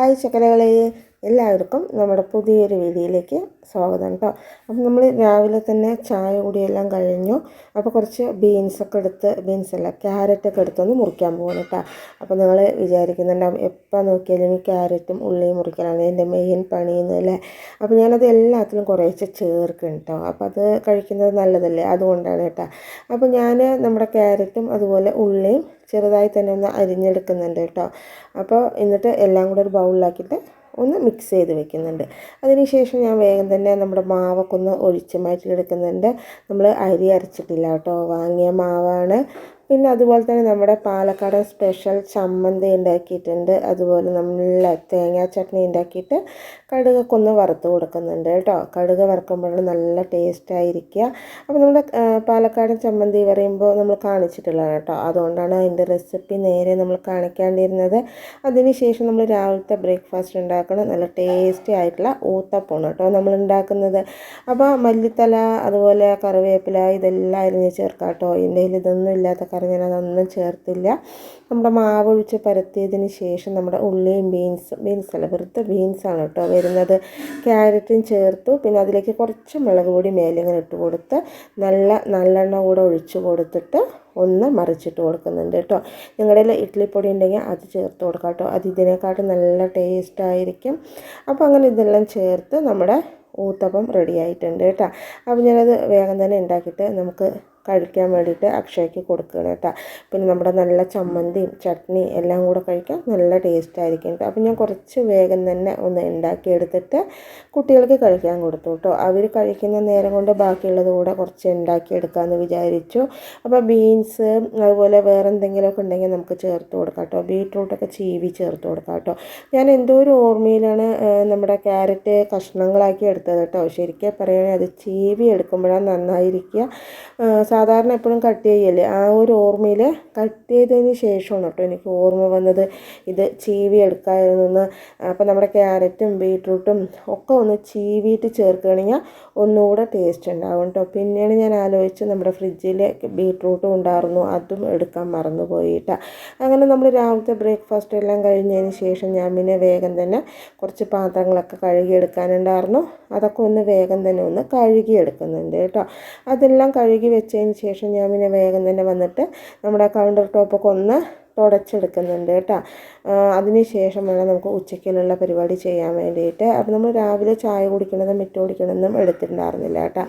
Hi ചക്കരകളെ, എല്ലാവർക്കും നമ്മുടെ പുതിയൊരു വീഡിയോയിലേക്ക് സ്വാഗതം കേട്ടോ. അപ്പം നമ്മൾ രാവിലെ തന്നെ ചായ കുടിയെല്ലാം കഴിഞ്ഞു. അപ്പോൾ കുറച്ച് ക്യാരറ്റൊക്കെ എടുത്തൊന്ന് മുറിക്കാൻ പോകണം കേട്ടോ. അപ്പോൾ നിങ്ങൾ വിചാരിക്കുന്നുണ്ടാവും എപ്പോൾ നോക്കിയാലും ഈ ക്യാരറ്റും ഉള്ളിയും മുറിക്കലാണ് എൻ്റെ മെയിൻ പണിയെന്നല്ലേ. അപ്പോൾ ഞാനത് എല്ലാത്തിലും കുറേശ്ശെ ചേർക്കും കേട്ടോ. അപ്പോൾ അത് കഴിക്കുന്നത് നല്ലതല്ലേ, അതുകൊണ്ടാണ് കേട്ടോ. അപ്പോൾ ഞാൻ നമ്മുടെ ക്യാരറ്റും അതുപോലെ ഉള്ളിയും ചെറുതായി തന്നെ ഒന്ന് അരിഞ്ഞെടുക്കുന്നുണ്ട് കേട്ടോ. അപ്പോൾ എന്നിട്ട് എല്ലാം കൂടെ ഒരു ബൗളിലാക്കിയിട്ട് ഒന്ന് മിക്സ് ചെയ്ത് വെക്കുന്നുണ്ട്. അതിനുശേഷം ഞാൻ വേഗം തന്നെ നമ്മുടെ മാവൊക്കെ ഒന്ന് ഒഴിച്ച് മാറ്റിയെടുക്കുന്നുണ്ട്. നമ്മൾ അരി അരച്ചിട്ടില്ല കേട്ടോ, വാങ്ങിയ മാവാണ്. പിന്നെ അതുപോലെ തന്നെ നമ്മുടെ പാലക്കാടൻ സ്പെഷ്യൽ ചമ്മന്തി ഉണ്ടാക്കിയിട്ടുണ്ട്. അതുപോലെ നല്ല തേങ്ങാ ചട്നി ഉണ്ടാക്കിയിട്ട് കടുകൊക്കെ ഒന്ന് വറുത്ത് കൊടുക്കുന്നുണ്ട് കേട്ടോ. കടുക് വറുക്കുമ്പോഴാണ് നല്ല ടേസ്റ്റ് ആയിരിക്കുക. അപ്പോൾ നമ്മുടെ പാലക്കാടൻ ചമ്മന്തി പറയുമ്പോൾ നമ്മൾ കാണിച്ചിട്ടുള്ളതാണ് കേട്ടോ. അതുകൊണ്ടാണ് അതിൻ്റെ റെസിപ്പി നേരെ നമ്മൾ കാണിക്കാണ്ടിരുന്നത്. അതിനുശേഷം നമ്മൾ രാവിലത്തെ ബ്രേക്ക്ഫാസ്റ്റ് ഉണ്ടാക്കണം. നല്ല ടേസ്റ്റി ആയിട്ടുള്ള ഊത്തപ്പമാണ് കേട്ടോ നമ്മൾ ഉണ്ടാക്കുന്നത്. അപ്പോൾ മല്ലിത്തല അതുപോലെ കറിവേപ്പില ഇതെല്ലാം അരിഞ്ഞ് ചേർക്കാം കേട്ടോ. എൻ്റെ കയ്യിൽ ഇതൊന്നും ഇല്ലാത്ത കറി ഞാനതൊന്നും ചേർത്തില്ല. നമ്മുടെ മാവ് ഒഴിച്ച് പരത്തിയതിന് ശേഷം നമ്മുടെ ഉള്ളിയും ബീൻസല്ല വെറുതെ ബീൻസാണ് കേട്ടോ വരുന്നത്, ക്യാരറ്റും ചേർത്തു. പിന്നെ അതിലേക്ക് കുറച്ച് മുളക് പൊടി മേലിങ്ങനെ ഇട്ട് കൊടുത്ത് നല്ലെണ്ണ കൂടെ ഒഴിച്ച് കൊടുത്തിട്ട് ഒന്ന് മറിച്ചിട്ട് കൊടുക്കുന്നുണ്ട് കേട്ടോ. നിങ്ങളുടെ ഇഡ്ഡലിപ്പൊടി ഉണ്ടെങ്കിൽ അത് ചേർത്ത് കൊടുക്കാം കേട്ടോ. അത് ഇതിനെക്കാട്ടും നല്ല ടേസ്റ്റ് ആയിരിക്കും. അപ്പോൾ അങ്ങനെ ഇതെല്ലാം ചേർത്ത് നമ്മുടെ ഊത്തപ്പം റെഡി ആയിട്ടുണ്ട് കേട്ടോ. അപ്പോൾ ഞാനത് വേഗം തന്നെ ഉണ്ടാക്കിയിട്ട് നമുക്ക് കഴിക്കാൻ വേണ്ടിയിട്ട് അക്ഷയ്ക്ക് കൊടുക്കണം കേട്ടോ. പിന്നെ നമ്മുടെ നല്ല ചമ്മന്തിയും ചട്നി എല്ലാം കൂടെ കഴിക്കാൻ നല്ല ടേസ്റ്റ് ആയിരിക്കും കേട്ടോ. അപ്പോൾ ഞാൻ കുറച്ച് വേഗം തന്നെ ഒന്ന് ഉണ്ടാക്കിയെടുത്തിട്ട് കുട്ടികൾക്ക് കഴിക്കാൻ കൊടുത്തു കേട്ടോ. അവർ കഴിക്കുന്ന നേരം കൊണ്ട് ബാക്കിയുള്ളത് കൂടെ കുറച്ച് ഉണ്ടാക്കിയെടുക്കാമെന്ന് വിചാരിച്ചു. അപ്പോൾ ബീൻസ് അതുപോലെ വേറെ എന്തെങ്കിലുമൊക്കെ ഉണ്ടെങ്കിൽ നമുക്ക് ചേർത്ത് കൊടുക്കാം കേട്ടോ. ബീട്രൂട്ടൊക്കെ ചീവി ചേർത്ത് കൊടുക്കാം കേട്ടോ. ഞാൻ എന്തോ ഒരു ഓർമ്മയിലാണ് നമ്മുടെ ക്യാരറ്റ് കഷ്ണങ്ങളാക്കി എടുത്തത് കേട്ടോ. ശരിക്കും പറയുകയാണെങ്കിൽ അത് ചീവി എടുക്കുമ്പോഴാണ് നന്നായിരിക്കുക. സാധാരണ എപ്പോഴും കട്ട് ചെയ്യല്ലേ, ആ ഒരു ഓർമ്മയിൽ കട്ട് ചെയ്തതിന് ശേഷമാണ് കേട്ടോ എനിക്ക് ഓർമ്മ വന്നത് ഇത് ചീവി എടുക്കാമെന്ന്. അപ്പോൾ നമ്മുടെ ക്യാരറ്റും ബീട്രൂട്ടും ഒക്കെ ഒന്ന് ചീവിയിട്ട് ചേർക്കുകയാണെങ്കിൽ ഒന്നുകൂടെ ടേസ്റ്റ് ഉണ്ടാവും കേട്ടോ. പിന്നെയാണ് ഞാൻ ആലോചിച്ച് നമ്മുടെ ഫ്രിഡ്ജിൽ ബീട്രൂട്ടും ഉണ്ടായിരുന്നു, അതും എടുക്കാൻ മറന്നു പോയിട്ടാ. അങ്ങനെ നമ്മൾ രാവിലത്തെ ബ്രേക്ക്ഫാസ്റ്റ് എല്ലാം കഴിഞ്ഞതിന് ശേഷം ഞാൻ പിന്നെ വേഗം തന്നെ കുറച്ച് പാത്രങ്ങളൊക്കെ കഴുകിയെടുക്കാനുണ്ടായിരുന്നു. അതൊക്കെ ഒന്ന് വേഗം തന്നെ ഒന്ന് കഴുകിയെടുക്കുന്നുണ്ട് കേട്ടോ. അതെല്ലാം കഴുകി വെച്ചതിന് ശേഷം ഞാൻ പിന്നെ വേഗം തന്നെ വന്നിട്ട് നമ്മുടെ കൗണ്ടർ ടോപ്പൊക്കെ ഒന്ന് തുടച്ചെടുക്കുന്നുണ്ട് കേട്ടോ. അതിന് ശേഷം വേണം നമുക്ക് ഉച്ചയ്ക്കുള്ള പരിപാടി ചെയ്യാൻ വേണ്ടിയിട്ട്. അപ്പോൾ നമ്മൾ രാവിലെ ചായ കുടിക്കണതും മിറ്റ കുടിക്കണമെന്നും എടുത്തിട്ടുണ്ടായിരുന്നില്ല കേട്ടോ.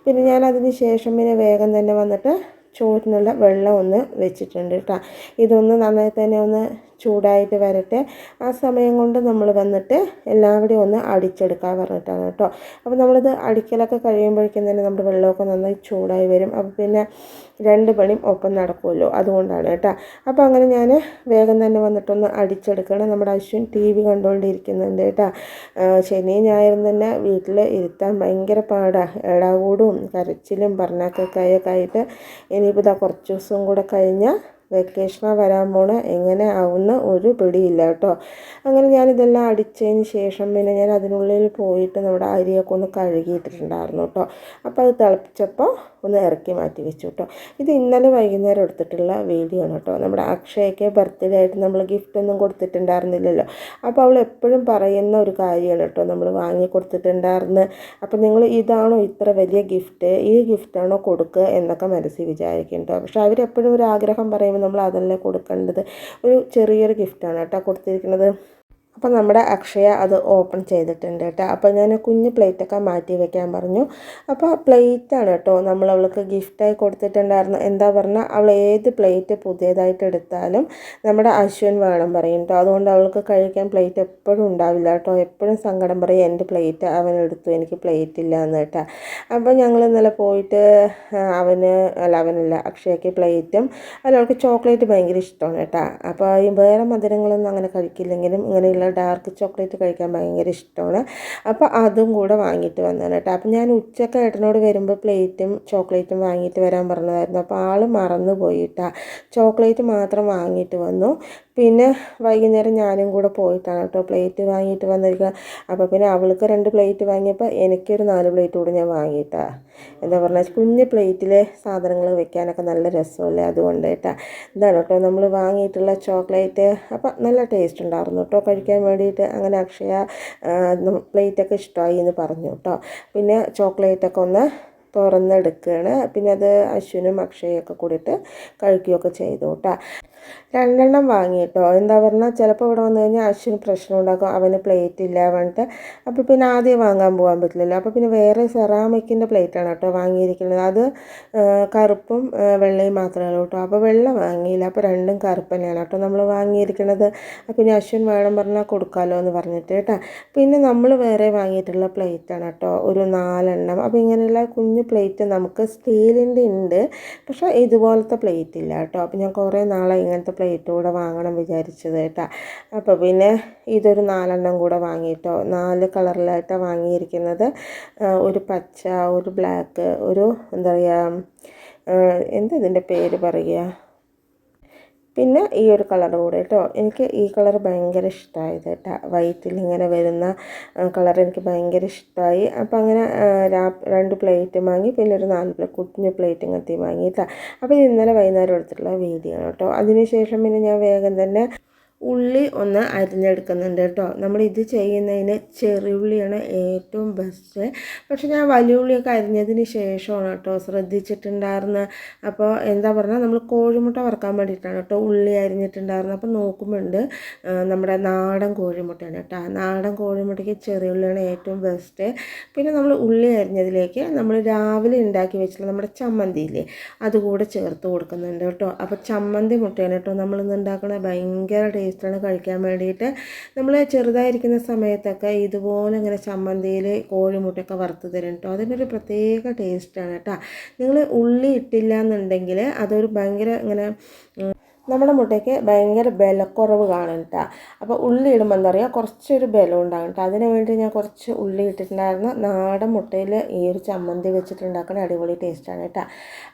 പിന്നെ ഞാൻ അതിന് ശേഷം പിന്നെ വേഗം തന്നെ വന്നിട്ട് ചോറിനുള്ള വെള്ളം ഒന്ന് വെച്ചിട്ടുണ്ട് കേട്ടോ. ഇതൊന്ന് നന്നായി തന്നെ ഒന്ന് ചൂടായിട്ട് വരട്ടെ. ആ സമയം കൊണ്ട് നമ്മൾ വന്നിട്ട് എല്ലാവരുടെയും ഒന്ന് അടിച്ചെടുക്കാൻ പറഞ്ഞിട്ടാണ് കേട്ടോ. അപ്പോൾ നമ്മളിത് അടിക്കലൊക്കെ കഴിയുമ്പോഴേക്കും തന്നെ നമ്മുടെ വെള്ളമൊക്കെ നന്നായി ചൂടായി വരും. അപ്പോൾ പിന്നെ രണ്ട് പണിയും ഒപ്പം നടക്കുമല്ലോ, അതുകൊണ്ടാണ് കേട്ടോ. അപ്പോൾ അങ്ങനെ ഞാൻ വേഗം തന്നെ വന്നിട്ടൊന്ന് അടിച്ചെടുക്കണം. നമ്മുടെ അശ്വിൻ TV കണ്ടുകൊണ്ടിരിക്കുന്നുണ്ട് കേട്ടോ. ശനിയും ഞായറും തന്നെ വീട്ടിൽ ഇരുത്താൻ ഭയങ്കര പാടാണ്. ഇടാകൂടും കരച്ചിലും പറഞ്ഞാക്കൊക്കെ ആയിട്ട് ഇനിയിപ്പോൾ ഇതാ കുറച്ച് ദിവസം കൂടെ കഴിഞ്ഞാൽ വെക്കേഷനാണ് വരാൻ പോണേ. എങ്ങനെ ആവുന്ന ഒരു പിടിയില്ല കേട്ടോ. അങ്ങനെ ഞാനിതെല്ലാം അടിച്ചതിന് ശേഷം പിന്നെ ഞാൻ അതിനുള്ളിൽ പോയിട്ട് നമ്മുടെ അരിയൊക്കെ ഒന്ന് കഴുകിയിട്ടിട്ടുണ്ടായിരുന്നു കേട്ടോ. അപ്പോൾ അത് തിളപ്പിച്ചപ്പോൾ ഒന്ന് ഇറക്കി മാറ്റി വെച്ചു കേട്ടോ. ഇത് ഇന്നലെ വൈകുന്നേരം എടുത്തിട്ടുള്ള വീഡിയോ ആണ് കേട്ടോ. നമ്മുടെ അക്ഷയ്ക്ക് ബർത്ത്ഡേ ആയിട്ട് നമ്മൾ ഗിഫ്റ്റ് ഒന്നും കൊടുത്തിട്ടുണ്ടായിരുന്നില്ലല്ലോ. അപ്പോൾ അവൾ എപ്പോഴും പറയുന്ന ഒരു കാര്യമാണ് കേട്ടോ, നമ്മൾ വാങ്ങി കൊടുത്തിട്ടുണ്ടായിരുന്നു. അപ്പോൾ നിങ്ങൾ ഇതാണോ ഇത്ര വലിയ ഗിഫ്റ്റ്, ഈ ഗിഫ്റ്റാണോ കൊടുക്കുക എന്നൊക്കെ മനസ്സിൽ വിചാരിക്കും കേട്ടോ. പക്ഷെ അവരെപ്പോഴും ഒരു ആഗ്രഹം പറയുമ്പോൾ നമ്മൾ അതല്ലേ കൊടുക്കേണ്ടത്. ഒരു ചെറിയൊരു ഗിഫ്റ്റാണ് കേട്ടോ കൊടുത്തിരിക്കുന്നത്. അപ്പോൾ നമ്മുടെ അക്ഷയ അത് ഓപ്പൺ ചെയ്തിട്ടുണ്ട് കേട്ടോ. അപ്പോൾ ഞാൻ കുഞ്ഞ് പ്ലേറ്റൊക്കെ മാറ്റി വെക്കാൻ പറഞ്ഞു. അപ്പോൾ പ്ലേറ്റാണ് കേട്ടോ നമ്മൾ അവൾക്ക് ഗിഫ്റ്റായി കൊടുത്തിട്ടുണ്ടായിരുന്നു. എന്താ പറഞ്ഞാൽ അവൾ ഏത് പ്ലേറ്റ് പുതിയതായിട്ട് എടുത്താലും നമ്മുടെ അശ്വിൻ വേണം പറയും കേട്ടോ. അതുകൊണ്ട് അവൾക്ക് കഴിക്കാൻ പ്ലേറ്റ് എപ്പോഴും ഉണ്ടാവില്ല കേട്ടോ. എപ്പോഴും സങ്കടം പറയും, എൻ്റെ പ്ലേറ്റ് അവനെടുത്തു, എനിക്ക് പ്ലേറ്റ് ഇല്ല എന്ന് കേട്ടോ. അപ്പോൾ ഞങ്ങൾ ഇന്നലെ പോയിട്ട് അവനല്ല അക്ഷയയ്ക്ക് പ്ലേറ്റും അവൾക്ക് ചോക്ലേറ്റ് ഭയങ്കര ഇഷ്ടമാണ് കേട്ടോ. അപ്പോൾ ഈ വേറെ മധുരങ്ങളൊന്നും അങ്ങനെ കഴിക്കില്ലെങ്കിലും ഇങ്ങനെയുള്ള ഡാർക്ക് ചോക്ലേറ്റ് കഴിക്കാൻ ഭയങ്കര ഇഷ്ടമാണ്. അപ്പോൾ അതും കൂടെ വാങ്ങിയിട്ട് വന്നതാണ് കേട്ടോ. അപ്പോൾ ഞാൻ ഉച്ചയ്ക്ക് ഏട്ടനോട് വരുമ്പോൾ പ്ലേറ്റും ചോക്ലേറ്റും വാങ്ങിയിട്ട് വരാൻ പറഞ്ഞതായിരുന്നു. അപ്പോൾ ആൾ മറന്നു പോയിട്ടാ ചോക്ലേറ്റ് മാത്രം വാങ്ങിയിട്ട് വന്നു. പിന്നെ വൈകുന്നേരം ഞാനും കൂടെ പോയിട്ടാണ് കേട്ടോ പ്ലേറ്റ് വാങ്ങിയിട്ട് വന്നിരിക്കുക. അപ്പോൾ പിന്നെ അവൾക്ക് 2 പ്ലേറ്റ് വാങ്ങിയപ്പോൾ എനിക്കൊരു 4 പ്ലേറ്റ് കൂടെ ഞാൻ വാങ്ങിയിട്ടാ. എന്താ പറഞ്ഞാൽ കുഞ്ഞ് പ്ലേറ്റിൽ സാധനങ്ങൾ വെക്കാനൊക്കെ നല്ല രസമല്ലേ, അതുകൊണ്ട് കേട്ടാ. ഇതാണ് കേട്ടോ നമ്മൾ വാങ്ങിയിട്ടുള്ള ചോക്ലേറ്റ്. അപ്പോൾ നല്ല ടേസ്റ്റ് ഉണ്ടായിരുന്നു കേട്ടോ കഴിക്കാൻ വേണ്ടിയിട്ട്. അങ്ങനെ അക്ഷയ പ്ലേറ്റൊക്കെ ഇഷ്ടമായി എന്ന് പറഞ്ഞു കേട്ടോ. പിന്നെ ചോക്ലേറ്റൊക്കെ ഒന്ന് തുറന്നെടുക്കുകയാണ്. പിന്നെ അത് അശ്വിനും അക്ഷയൊക്കെ കൂടിയിട്ട് കഴിക്കുകയൊക്കെ ചെയ്തു കേട്ടോ. 2 എണ്ണം വാങ്ങി കേട്ടോ. എന്താ പറഞ്ഞാൽ ചിലപ്പോൾ ഇവിടെ വന്നു കഴിഞ്ഞാൽ അശ്വിന് പ്രശ്നം ഉണ്ടാക്കും, അവന് പ്ലേറ്റ് ഇല്ല പറഞ്ഞിട്ട്. അപ്പോൾ പിന്നെ ആദ്യം വാങ്ങാൻ പോകാൻ പറ്റില്ലല്ലോ. അപ്പോൾ പിന്നെ വേറെ സെറാമിക്കിൻ്റെ പ്ലേറ്റാണ് കേട്ടോ വാങ്ങിയിരിക്കുന്നത്. അത് കറുപ്പും വെള്ളയും മാത്രമേ ഉള്ളൂ കേട്ടോ. അപ്പോൾ വെള്ള വാങ്ങിയില്ല, അപ്പോൾ രണ്ടും കറുപ്പ് തന്നെയാണ് കേട്ടോ നമ്മൾ വാങ്ങിയിരിക്കുന്നത്. അപ്പോൾ പിന്നെ അശ്വിൻ വേണം പറഞ്ഞാൽ കൊടുക്കാമല്ലോ എന്ന് പറഞ്ഞിട്ട് കേട്ടോ. പിന്നെ നമ്മൾ വേറെ വാങ്ങിയിട്ടുള്ള പ്ലേറ്റാണ് കേട്ടോ, ഒരു 4 എണ്ണം. അപ്പോൾ ഇങ്ങനെയുള്ള കുഞ്ഞു പ്ലേറ്റ് നമുക്ക് സ്റ്റീലിൻ്റെ ഉണ്ട്, പക്ഷേ ഇതുപോലത്തെ പ്ലേറ്റ് ഇല്ല കേട്ടോ. അപ്പോൾ ഞാൻ കുറേ നാളെ ഇങ്ങനത്തെ പ്ലേറ്റ് കൂടെ വാങ്ങണം വിചാരിച്ചത് കേട്ടോ. അപ്പോൾ പിന്നെ ഇതൊരു 4 എണ്ണം കൂടെ വാങ്ങിയിട്ടോ. 4 കളറിലായിട്ടാണ് വാങ്ങിയിരിക്കുന്നത്. ഒരു പച്ച, ഒരു ബ്ലാക്ക്, ഒരു എന്താ പറയുക, എന്താ ഇതിൻ്റെ പേര് പറയുക, പിന്നെ ഈ ഒരു കളർ കൂടെ കേട്ടോ. എനിക്ക് ഈ കളർ ഭയങ്കര ഇഷ്ടമായത് കേട്ടോ. വൈറ്റിൽ ഇങ്ങനെ വരുന്ന കളർ എനിക്ക് ഭയങ്കര ഇഷ്ടമായി. അപ്പോൾ അങ്ങനെ 2 പ്ലേറ്റ് വാങ്ങി, പിന്നെ ഒരു 4 കുഞ്ഞു പ്ലേറ്റ് ഇങ്ങനത്തെ വാങ്ങിയിട്ടാണ്. അപ്പോൾ ഇന്നലെ വൈകുന്നേരം എടുത്തിട്ടുള്ള വീഡിയോ ആണ് കേട്ടോ. അതിനുശേഷം പിന്നെ ഞാൻ വേഗം തന്നെ ഉള്ളി ഒന്ന് അരിഞ്ഞെടുക്കുന്നുണ്ട് കേട്ടോ. നമ്മളിത് ചെയ്യുന്നതിന് ചെറിയുള്ളിയാണ് ഏറ്റവും ബെസ്റ്റ്. പക്ഷെ ഞാൻ വലിയ ഉള്ളിയൊക്കെ അരിഞ്ഞതിന് ശേഷമാണ് കേട്ടോ ശ്രദ്ധിച്ചിട്ടുണ്ടായിരുന്നത്. അപ്പോൾ എന്താ പറഞ്ഞാൽ നമ്മൾ കോഴിമുട്ട വറുക്കാൻ വേണ്ടിയിട്ടാണ് കേട്ടോ ഉള്ളി അരിഞ്ഞിട്ടുണ്ടായിരുന്നത്. അപ്പോൾ നോക്കുമ്പോണ്ട് നമ്മുടെ നാടൻ കോഴിമുട്ടയാണ് കേട്ടോ. നാടൻ കോഴിമുട്ടയ്ക്ക് ചെറിയുള്ളിയാണ് ഏറ്റവും ബെസ്റ്റ്. പിന്നെ നമ്മൾ ഉള്ളി അരിഞ്ഞതിലേക്ക് നമ്മൾ രാവിലെ ഉണ്ടാക്കി വെച്ചിട്ടുള്ള നമ്മുടെ ചമ്മന്തിയില്ലേ, അതുകൂടെ ചേർത്ത് കൊടുക്കുന്നുണ്ട് കേട്ടോ. അപ്പോൾ ചമ്മന്തി മുട്ടയാണ് കേട്ടോ നമ്മളിന്ന് ഉണ്ടാക്കണത്. ഭയങ്കര ടേസ്റ്റാണ് കഴിക്കാൻ വേണ്ടിയിട്ട്. നമ്മൾ ചെറുതായിരിക്കുന്ന സമയത്തൊക്കെ ഇതുപോലെ ഇങ്ങനെ ചമ്മന്തിയിൽ കോഴിമുട്ടയൊക്കെ വറുത്ത് തരും കേട്ടോ. അതിനൊരു പ്രത്യേക ടേസ്റ്റാണ് കേട്ടോ. നിങ്ങൾ ഉള്ളി ഇട്ടില്ല എന്നുണ്ടെങ്കിൽ അതൊരു ഭയങ്കര ഇങ്ങനെ നമ്മുടെ മുട്ടയ്ക്ക് ഭയങ്കര ബലക്കുറവ് കാണും കേട്ടോ. അപ്പോൾ ഉള്ളി ഇടുമ്പോൾ എന്താ പറയുക, കുറച്ചൊരു ബലം ഉണ്ടാകും കേട്ടോ. അതിന് വേണ്ടി ഞാൻ കുറച്ച് ഉള്ളി ഇട്ടിട്ടുണ്ടായിരുന്നു. നാടൻ മുട്ടയിൽ ഈ ഒരു ചമ്മന്തി വെച്ചിട്ടുണ്ടാക്കുന്ന അടിപൊളി ടേസ്റ്റാണ് കേട്ടോ.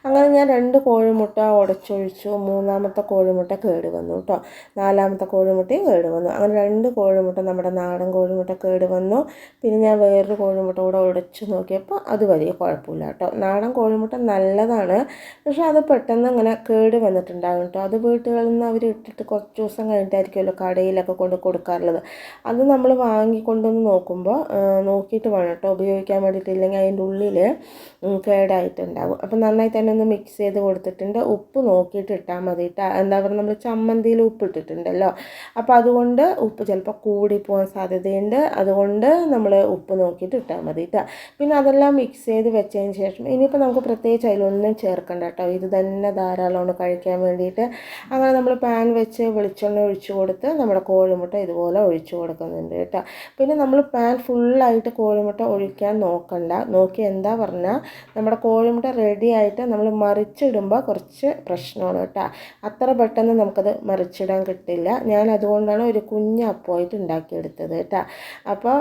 അങ്ങനെ ഞാൻ 2 കോഴിമുട്ട ഉടച്ചൊഴിച്ചു. 3ാമത്തെ കോഴിമുട്ട കേട് വന്നു കേട്ടോ. 4ാമത്തെ കോഴിമുട്ടയും കേട് വന്നു. അങ്ങനെ 2 കോഴിമുട്ട നമ്മുടെ നാടൻ കോഴിമുട്ട കേട് വന്നു. പിന്നെ ഞാൻ വേറൊരു കോഴിമുട്ട കൂടെ ഉടച്ചു നോക്കിയപ്പോൾ അത് വലിയ കുഴപ്പമില്ല കേട്ടോ. നാടൻ കോഴിമുട്ട നല്ലതാണ്, പക്ഷേ അത് പെട്ടെന്ന് ഇങ്ങനെ കേട് വന്നിട്ടുണ്ടാകും കേട്ടോ. അത് വീട്ടുകളിൽ നിന്ന് അവർ ഇട്ടിട്ട് കുറച്ച് ദിവസം കഴിഞ്ഞിട്ടായിരിക്കുമല്ലോ കടയിലൊക്കെ കൊണ്ട് കൊടുക്കാറുള്ളത്. അത് നമ്മൾ വാങ്ങിക്കൊണ്ടൊന്ന് നോക്കുമ്പോൾ നോക്കിയിട്ട് വേണം കേട്ടോ ഉപയോഗിക്കാൻ വേണ്ടിയിട്ട്. ഇല്ലെങ്കിൽ അതിൻ്റെ ഉള്ളിൽ കേടായിട്ടുണ്ടാകും. അപ്പോൾ നന്നായി തന്നെ ഒന്ന് മിക്സ് ചെയ്ത് കൊടുത്തിട്ടുണ്ട്. ഉപ്പ് നോക്കിയിട്ട് ഇട്ടാൽ മതി കേട്ടോ. എന്താ പറയുക, നമ്മൾ ചമ്മന്തിയിൽ ഉപ്പ് ഇട്ടിട്ടുണ്ടല്ലോ, അപ്പോൾ അതുകൊണ്ട് ഉപ്പ് ചിലപ്പോൾ കൂടിപ്പോകാൻ സാധ്യതയുണ്ട്. അതുകൊണ്ട് നമ്മൾ ഉപ്പ് നോക്കിയിട്ട് ഇട്ടാൽ മതി കേട്ടോ. പിന്നെ അതെല്ലാം മിക്സ് ചെയ്ത് വെച്ചതിന് ശേഷം ഇനിയിപ്പോൾ നമുക്ക് പ്രത്യേകിച്ച് അതിലൊന്നും ചേർക്കണ്ട കേട്ടോ. ഇത് തന്നെ ധാരാളമാണ് കഴിക്കാൻ വേണ്ടിയിട്ട്. അങ്ങനെ നമ്മൾ പാൻ വെച്ച് വെളിച്ചെണ്ണ ഒഴിച്ച് കൊടുത്ത് നമ്മുടെ കോഴിമുട്ട ഇതുപോലെ ഒഴിച്ച് കൊടുക്കുന്നുണ്ട് കേട്ടോ. പിന്നെ നമ്മൾ പാൻ ഫുള്ളായിട്ട് കോഴിമുട്ട ഒഴിക്കാൻ നോക്കണ്ട. നോക്കി എന്താ പറഞ്ഞാൽ നമ്മുടെ കോഴിമുട്ട റെഡി ആയിട്ട് നമ്മൾ മറിച്ചിടുമ്പോൾ കുറച്ച് പ്രശ്നമാണ് കേട്ടോ. അത്ര പെട്ടെന്ന് നമുക്കത് മറിച്ചിടാൻ കിട്ടില്ല. ഞാൻ അതുകൊണ്ടാണ് ഒരു കുഞ്ഞ് അപ്പമായിട്ട് ഉണ്ടാക്കിയെടുത്തത് കേട്ടോ. അപ്പോൾ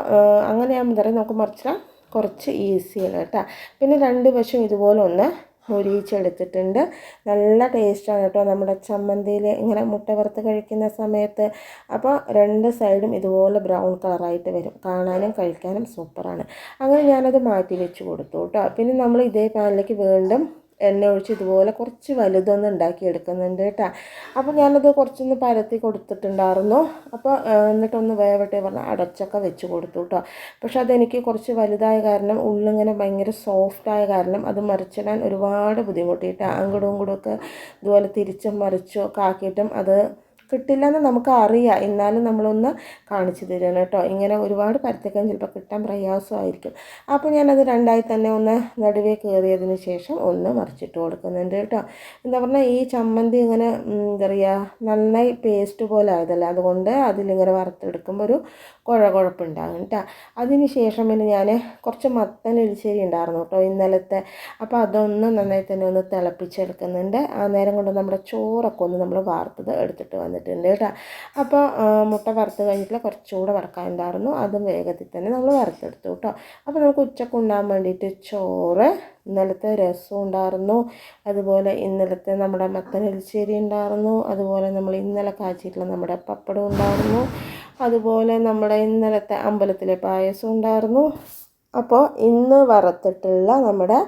അങ്ങനെയാകുമ്പോൾ എന്താ പറയുക, നമുക്ക് മറിച്ചിടാൻ കുറച്ച് ഈസിയാണ് കേട്ടോ. പിന്നെ 2 വശം ഇതുപോലെ ഒന്ന് മൊരിയിച്ചെടുത്തിട്ടുണ്ട്. നല്ല ടേസ്റ്റാണ് കേട്ടോ നമ്മുടെ ചമ്മന്തിയിൽ ഇങ്ങനെ മുട്ട വറുത്ത് കഴിക്കുന്ന സമയത്ത്. അപ്പോൾ 2 സൈഡും ഇതുപോലെ ബ്രൗൺ കളറായിട്ട് വരും. കാണാനും കഴിക്കാനും സൂപ്പറാണ്. അങ്ങനെ ഞാനത് മാറ്റി വെച്ച് കൊടുത്തു കേട്ടോ. പിന്നെ നമ്മൾ ഇതേ പാനിലേക്ക് വീണ്ടും എണ്ണ ഒഴിച്ച് ഇതുപോലെ കുറച്ച് വലുതൊന്നും ഉണ്ടാക്കിയെടുക്കുന്നുണ്ട് കേട്ടോ. അപ്പോൾ ഞാനത് കുറച്ചൊന്ന് പരത്തി കൊടുത്തിട്ടുണ്ടായിരുന്നു. അപ്പോൾ എന്നിട്ടൊന്ന് വേവട്ടെ പറഞ്ഞാൽ അടച്ചൊക്കെ വെച്ച് കൊടുത്തു കേട്ടോ. പക്ഷെ അതെനിക്ക് കുറച്ച് വലുതായ കാരണം ഉള്ളിങ്ങനെ ഭയങ്കര സോഫ്റ്റായ കാരണം അത് മറിച്ചിടാൻ ഒരുപാട് ബുദ്ധിമുട്ടിയിട്ട് അങ്ങോട്ടും ഇങ്ങോട്ടുമൊക്കെ ഇതുപോലെ തിരിച്ചും മറിച്ചും ഒക്കെ ആക്കിയിട്ടും അത് കിട്ടില്ലെന്ന് നമുക്ക് അറിയാം. എന്നാലും നമ്മളൊന്ന് കാണിച്ചു തരണം കേട്ടോ. ഇങ്ങനെ ഒരുപാട് പരത്തിക്കാൻ ചിലപ്പോൾ കിട്ടാൻ പ്രയാസമായിരിക്കും. അപ്പോൾ ഞാനത് 2ആയി തന്നെ ഒന്ന് നടുവേ കയറിയതിന് ശേഷം ഒന്ന് മറിച്ചിട്ട് കൊടുക്കുന്നുണ്ട് കേട്ടോ. എന്താ പറഞ്ഞാൽ ഈ ചമ്മന്തി ഇങ്ങനെ എന്താ പറയുക, നന്നായി പേസ്റ്റ് പോലെ ആയതല്ല, അതുകൊണ്ട് അതിലിങ്ങനെ വറുത്തെടുക്കുമ്പോൾ ഒരു കുഴപ്പുണ്ടാകും കേട്ടോ. അതിന് ശേഷം പിന്നെ ഞാൻ കുറച്ച് മത്തൻ എലിശ്ശേരി ഉണ്ടായിരുന്നു കേട്ടോ ഇന്നലത്തെ. അപ്പോൾ അതൊന്ന് നന്നായി തന്നെ ഒന്ന് തിളപ്പിച്ചെടുക്കുന്നുണ്ട്. ആ നേരം കൊണ്ട് നമ്മുടെ ചോറൊക്കെ ഒന്ന് നമ്മൾ വാർത്തത് എടുത്തിട്ട് വന്നിട്ടുണ്ട്. വറുത്തിട്ടുണ്ട് കേട്ടോ. അപ്പോൾ മുട്ട വറുത്ത് കഴിഞ്ഞിട്ടുള്ള കുറച്ചുകൂടെ വറുക്കാനുണ്ടായിരുന്നു, അതും വേഗത്തിൽ തന്നെ നമ്മൾ വറുത്തെടുത്തു കേട്ടോ. അപ്പോൾ നമുക്ക് ഉച്ചക്ക് ഉണ്ടാകാൻ വേണ്ടിയിട്ട് ചോറ്, ഇന്നലത്തെ രസം ഉണ്ടായിരുന്നു, അതുപോലെ ഇന്നലത്തെ നമ്മുടെ മത്തനെലിശ്ശേരി ഉണ്ടായിരുന്നു, അതുപോലെ നമ്മൾ ഇന്നലെ കാച്ചിട്ടുള്ള നമ്മുടെ പപ്പടം ഉണ്ടായിരുന്നു, അതുപോലെ നമ്മുടെ ഇന്നലത്തെ അമ്പലത്തിലെ പായസം ഉണ്ടായിരുന്നു. അപ്പോൾ ഇന്ന് വറുത്തിട്ടുള്ള നമ്മുടെ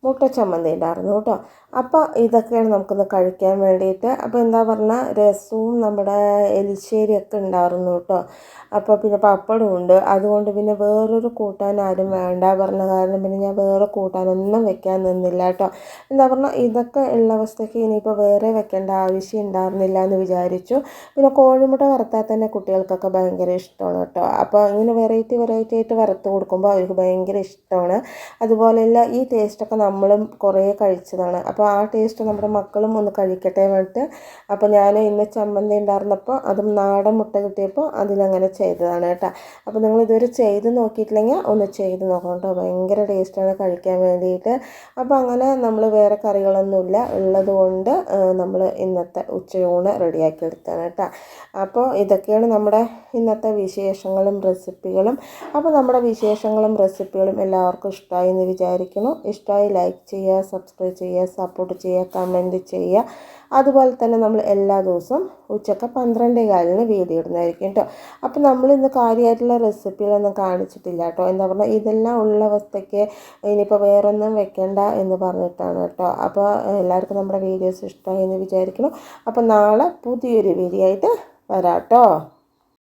മുട്ട ചമ്മന്തി ഉണ്ടായിരുന്നു കേട്ടോ. അപ്പോൾ ഇതൊക്കെയാണ് നമുക്കൊന്ന് കഴിക്കാൻ വേണ്ടിയിട്ട്. അപ്പോൾ എന്താ പറഞ്ഞാൽ രസവും നമ്മുടെ എലിശ്ശേരിയൊക്കെ ഉണ്ടായിരുന്നു കേട്ടോ. അപ്പോൾ പിന്നെ പപ്പടവും ഉണ്ട്. അതുകൊണ്ട് പിന്നെ വേറൊരു കൂട്ടാൻ ആരും വേണ്ട പറഞ്ഞ കാരണം പിന്നെ ഞാൻ വേറെ കൂട്ടാനൊന്നും വെക്കാൻ നിന്നില്ല കേട്ടോ. എന്താ പറഞ്ഞാൽ ഇതൊക്കെ ഉള്ള അവസ്ഥയ്ക്ക് ഇനിയിപ്പോൾ വേറെ വെക്കേണ്ട ആവശ്യം ഉണ്ടായിരുന്നില്ല എന്ന് വിചാരിച്ചു. പിന്നെ കോഴിമുട്ട വറുത്താൽ തന്നെ കുട്ടികൾക്കൊക്കെ ഭയങ്കര ഇഷ്ടമാണ് കേട്ടോ. അപ്പോൾ ഇങ്ങനെ വെറൈറ്റി ആയിട്ട് വറുത്ത് കൊടുക്കുമ്പോൾ അവർക്ക് ഭയങ്കര ഇഷ്ടമാണ്. അതുപോലെയല്ല ഈ ടേസ്റ്റൊക്കെ നമ്മളും കുറേ കഴിച്ചതാണ്. അപ്പോൾ ആ ടേസ്റ്റ് നമ്മുടെ മക്കളും ഒന്ന് കഴിക്കട്ടെ വേണ്ടിയിട്ട് അപ്പോൾ ഞാൻ ഇന്ന് ചമ്മന്തി ഉണ്ടായിരുന്നപ്പോൾ അതും നാടൻ മുട്ട കിട്ടിയപ്പോൾ അതിലങ്ങനെ ചെയ്തതാണ് കേട്ടോ. അപ്പോൾ നിങ്ങൾ ഇതുവരെ ചെയ്ത് നോക്കിയിട്ടില്ലെങ്കിൽ ഒന്ന് ചെയ്ത് നോക്കണം കേട്ടോ. ഭയങ്കര ടേസ്റ്റാണ് കഴിക്കാൻ വേണ്ടിയിട്ട്. അപ്പോൾ അങ്ങനെ നമ്മൾ വേറെ കറികളൊന്നുമില്ല ഉള്ളത് കൊണ്ട് നമ്മൾ ഇന്നത്തെ ഉച്ചയൂണ് റെഡിയാക്കി എടുത്താണ് കേട്ടോ. അപ്പോൾ ഇതൊക്കെയാണ് നമ്മുടെ ഇന്നത്തെ വിശേഷങ്ങളും റെസിപ്പികളും. അപ്പോൾ നമ്മുടെ വിശേഷങ്ങളും റെസിപ്പികളും എല്ലാവർക്കും ഇഷ്ടമായി എന്ന് വിചാരിക്കുന്നു. ഇഷ്ടമായി ലൈക്ക് ചെയ്യുക, സബ്സ്ക്രൈബ് ചെയ്യുക, സപ്പോർട്ട് ചെയ്യുക, കമൻറ്റ് ചെയ്യുക. അതുപോലെ തന്നെ നമ്മൾ എല്ലാ ദിവസവും ഉച്ചക്ക് 12:15 വീഡിയോ ഇടുന്നതായിരിക്കും കേട്ടോ. അപ്പോൾ നമ്മളിന്ന് കാര്യമായിട്ടുള്ള റെസിപ്പികളൊന്നും കാണിച്ചിട്ടില്ല കേട്ടോ. എന്താ പറഞ്ഞാൽ ഇതെല്ലാം ഉള്ള അവസ്ഥയ്ക്ക് ഇനിയിപ്പോൾ വേറൊന്നും വെക്കേണ്ട എന്ന് പറഞ്ഞിട്ടാണ് കേട്ടോ. അപ്പോൾ എല്ലാവർക്കും നമ്മുടെ വീഡിയോസ് ഇഷ്ടമായി എന്ന് വിചാരിക്കുന്നു. അപ്പോൾ നാളെ പുതിയൊരു വീഡിയോ ആയിട്ട് വരാം കേട്ടോ.